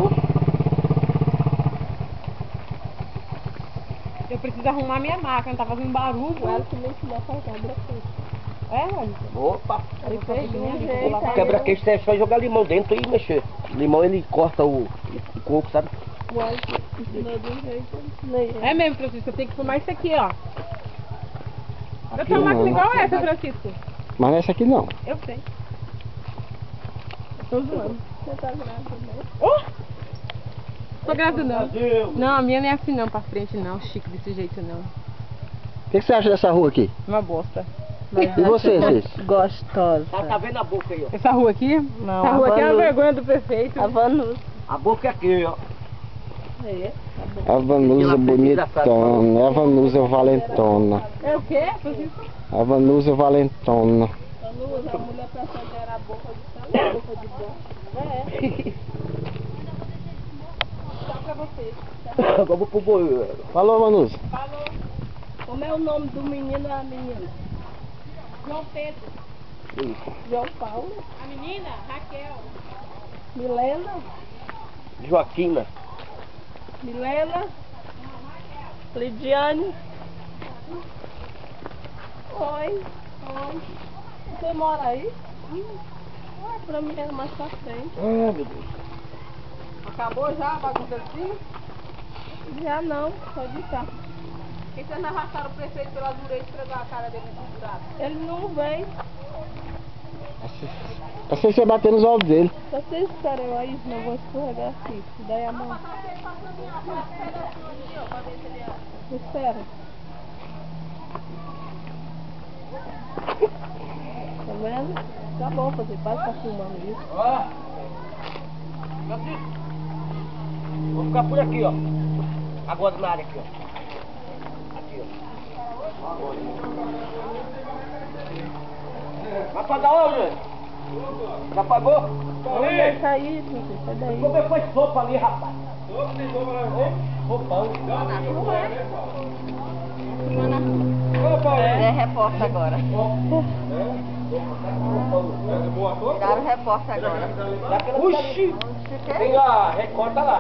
ouço. Eu preciso arrumar minha máquina, tá fazendo barulho. Ela que me ensinou a fazer quebra-queixo. É, Wellington? Opa! Ele fez de um O jeito. Quebra-queixo é só jogar limão dentro e mexer. Limão ele corta o coco, sabe? O Alisson ensinou de um jeito, eu ensinei ele. É mesmo, Francisco, eu tenho que fumar isso aqui, ó. Eu Aqui tenho uma máquina não. igual essa, Francisco. Mas nessa aqui não. Eu sei. Tô zoando. Você tá grávida, né? Tô grávida não. Não, a minha não é assim não, pra frente não, chique desse jeito não. O que você acha dessa rua aqui? Uma bosta. E você, Cis? Gostosa. Tá vendo a boca aí, ó? Essa rua aqui? Não, Essa rua a aqui é uma Vanusa. vergonha do prefeito. A Vanusa. A boca é aqui, ó. É. A Vanusa bonitona, a Vanusa valentona. É o quê, Francisco? A Vanusa valentona. Vanusa, a mulher pra fazer era a boca de sangue, a boca de boca. É. Tchau pra vocês. Vamos pro boi. Falou, Vanusa. Falou. Como é o nome do menino e a menina? João Pedro. João Paulo. A menina, Raquel. Milena. Joaquina. Milena. Lidiane. Oi. Oi. Você mora aí? Ah, pra mim é mais pra frente. Ah, meu Deus. Acabou já a bagunça assim? Já não, só de cá. Por que vocês não arrastaram o prefeito pela dureza e esfregou a cara dele no buraco? Ele não vem. Assim você bater nos ovos dele. Se vocês esperam aí, senão eu vou escorregar aqui. Daí a mão. Espera. Tá vendo? Tá bom fazer, para tá filmando isso. Ó. Francisco. Vou ficar por aqui, ó. Agora na área aqui, ó. Aqui, ó. Agora. Vai pagar onde? Já pagou? Onde tá aí, gente? Sai daí. Como é que foi sopa ali, rapaz? Roupão. Ele é repórter agora. Viraram repórter agora. Oxi! Tem a recorta lá.